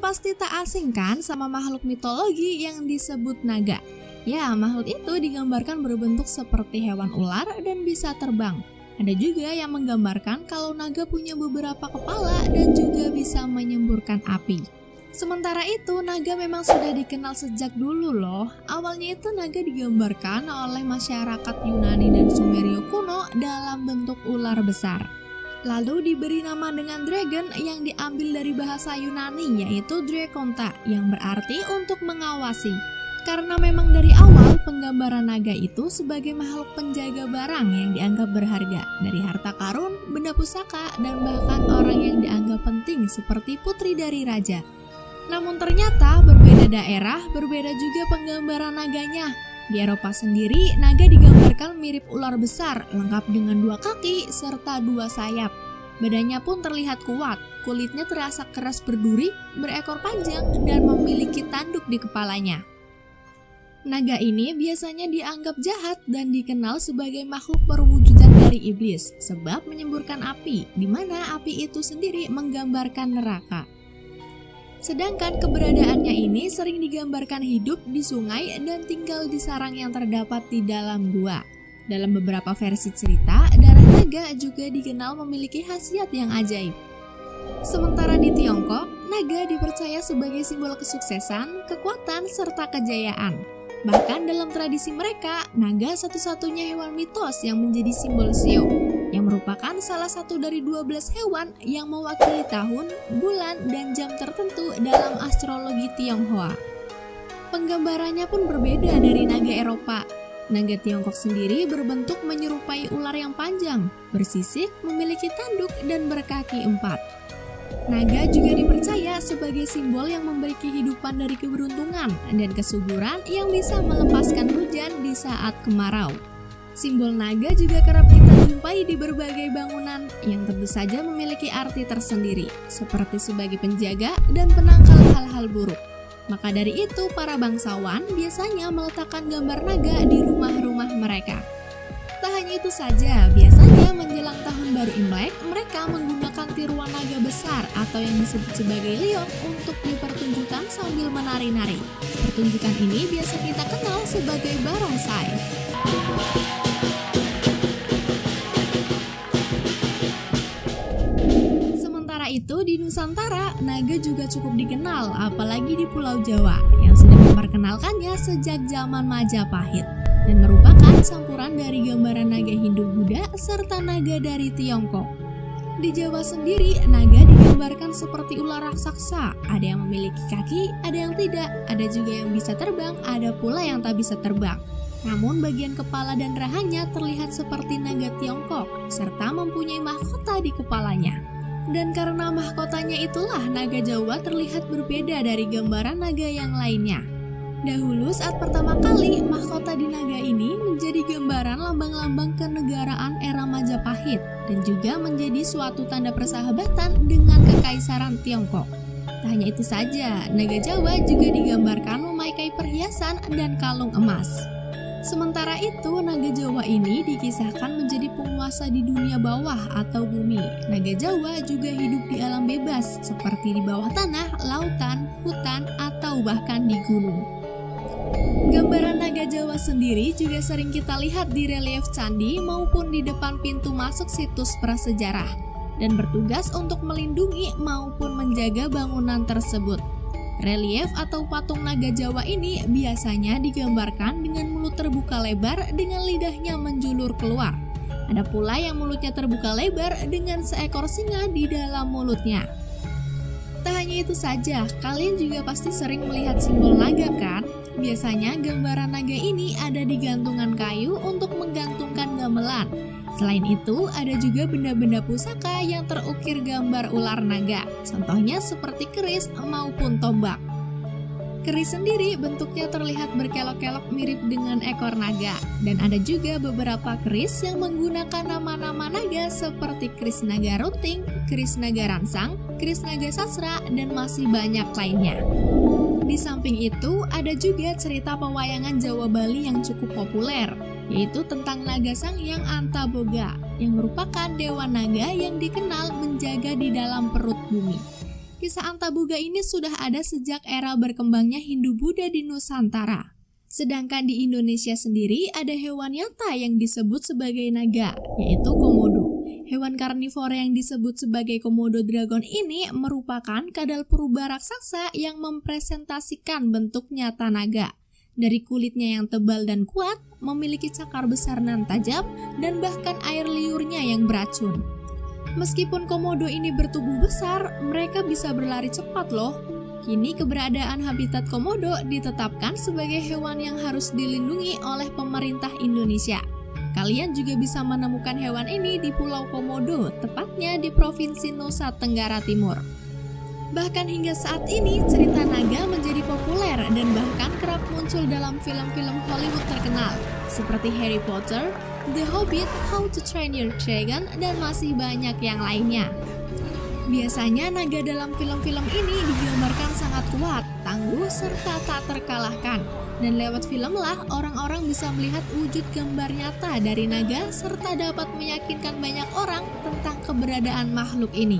pasti tak asing kan sama makhluk mitologi yang disebut naga. Ya, makhluk itu digambarkan berbentuk seperti hewan ular dan bisa terbang. Ada juga yang menggambarkan kalau naga punya beberapa kepala dan juga bisa menyemburkan api. Sementara itu, naga memang sudah dikenal sejak dulu loh. Awalnya itu naga digambarkan oleh masyarakat Yunani dan Sumeria kuno dalam bentuk ular besar. Lalu diberi nama dengan dragon yang diambil dari bahasa Yunani, yaitu drakonta, yang berarti untuk mengawasi. Karena memang dari awal penggambaran naga itu sebagai makhluk penjaga barang yang dianggap berharga, dari harta karun, benda pusaka, dan bahkan orang yang dianggap penting seperti putri dari raja. Namun ternyata berbeda daerah, berbeda juga penggambaran naganya. Di Eropa sendiri, naga digambarkan mirip ular besar, lengkap dengan 2 kaki serta 2 sayap. Badannya pun terlihat kuat, kulitnya terasa keras berduri, berekor panjang, dan memiliki tanduk di kepalanya. Naga ini biasanya dianggap jahat dan dikenal sebagai makhluk perwujudan dari iblis, sebab menyemburkan api, di mana api itu sendiri menggambarkan neraka. Sedangkan keberadaannya ini sering digambarkan hidup di sungai dan tinggal di sarang yang terdapat di dalam gua. Dalam beberapa versi cerita, darah naga juga dikenal memiliki khasiat yang ajaib. Sementara di Tiongkok, naga dipercaya sebagai simbol kesuksesan, kekuatan, serta kejayaan. Bahkan dalam tradisi mereka, naga satu-satunya hewan mitos yang menjadi simbol shio, yang merupakan salah satu dari 12 hewan yang mewakili tahun, bulan, dan jam tertentu dalam astrologi Tionghoa. Penggambarannya pun berbeda dari naga Eropa. Naga Tiongkok sendiri berbentuk menyerupai ular yang panjang, bersisik, memiliki tanduk, dan berkaki 4. Naga juga dipercaya sebagai simbol yang memberi kehidupan dari keberuntungan dan kesuburan yang bisa melepaskan hujan di saat kemarau. Simbol naga juga kerap kita jumpai di berbagai bangunan yang tentu saja memiliki arti tersendiri, seperti sebagai penjaga dan penangkal hal-hal buruk. Maka dari itu, para bangsawan biasanya meletakkan gambar naga di rumah-rumah mereka. Tak hanya itu saja, biasanya menjelang tahun baru Imlek, mereka menggunakan tiruan naga besar atau yang disebut sebagai liok untuk dipertunjukkan sambil menari-nari. Pertunjukan ini biasa kita kenal sebagai barongsai. Sementara itu di Nusantara, naga juga cukup dikenal, apalagi di Pulau Jawa, yang sudah memperkenalkannya sejak zaman Majapahit, dan merupakan campuran dari gambaran naga Hindu-Buddha serta naga dari Tiongkok. Di Jawa sendiri, naga digambarkan seperti ular raksasa, ada yang memiliki kaki, ada yang tidak, ada juga yang bisa terbang, ada pula yang tak bisa terbang. Namun bagian kepala dan rahanya terlihat seperti naga Tiongkok, serta mempunyai mahkota di kepalanya. Dan karena mahkotanya itulah naga Jawa terlihat berbeda dari gambaran naga yang lainnya. Dahulu saat pertama kali mahkota di naga ini menjadi gambaran lambang-lambang kenegaraan era Majapahit dan juga menjadi suatu tanda persahabatan dengan kekaisaran Tiongkok. Tak hanya itu saja, naga Jawa juga digambarkan memakai perhiasan dan kalung emas. Sementara itu, naga Jawa ini dikisahkan menjadi penguasa di dunia bawah atau bumi. Naga Jawa juga hidup di alam bebas, seperti di bawah tanah, lautan, hutan, atau bahkan di gunung. Gambaran naga Jawa sendiri juga sering kita lihat di relief candi maupun di depan pintu masuk situs prasejarah, dan bertugas untuk melindungi maupun menjaga bangunan tersebut. Relief atau patung naga Jawa ini biasanya digambarkan dengan mulut terbuka lebar dengan lidahnya menjulur keluar. Ada pula yang mulutnya terbuka lebar dengan seekor singa di dalam mulutnya. Tak hanya itu saja, kalian juga pasti sering melihat simbol naga kan? Biasanya gambaran naga ini ada di gantungan kayu untuk menggantungkan gamelan. Selain itu, ada juga benda-benda pusaka yang terukir gambar ular naga, contohnya seperti keris maupun tombak. Keris sendiri bentuknya terlihat berkelok-kelok mirip dengan ekor naga, dan ada juga beberapa keris yang menggunakan nama-nama naga seperti keris naga runting, keris naga ransang, keris naga sasra, dan masih banyak lainnya. Di samping itu, ada juga cerita pewayangan Jawa Bali yang cukup populer, yaitu tentang Naga Sangyang Antaboga, yang merupakan dewa naga yang dikenal menjaga di dalam perut bumi. kisah Antaboga ini sudah ada sejak era berkembangnya Hindu-Buddha di Nusantara. Sedangkan di Indonesia sendiri ada hewan nyata yang disebut sebagai naga, yaitu komodo. Hewan karnivora yang disebut sebagai komodo dragon ini merupakan kadal purba raksasa yang mempresentasikan bentuk nyata naga. Dari kulitnya yang tebal dan kuat, memiliki cakar besar nan tajam, dan bahkan air liurnya yang beracun. Meskipun komodo ini bertubuh besar, mereka bisa berlari cepat loh. Kini keberadaan habitat komodo ditetapkan sebagai hewan yang harus dilindungi oleh pemerintah Indonesia. Kalian juga bisa menemukan hewan ini di Pulau Komodo, tepatnya di Provinsi Nusa Tenggara Timur. Bahkan hingga saat ini, cerita naga menjadi populer dan bahkan kerap muncul dalam film-film Hollywood terkenal, seperti Harry Potter, The Hobbit, How to Train Your Dragon, dan masih banyak yang lainnya. Biasanya naga dalam film-film ini digambarkan sangat kuat, tangguh, serta tak terkalahkan. Dan lewat filmlah orang-orang bisa melihat wujud gambar nyata dari naga serta dapat meyakinkan banyak orang tentang keberadaan makhluk ini.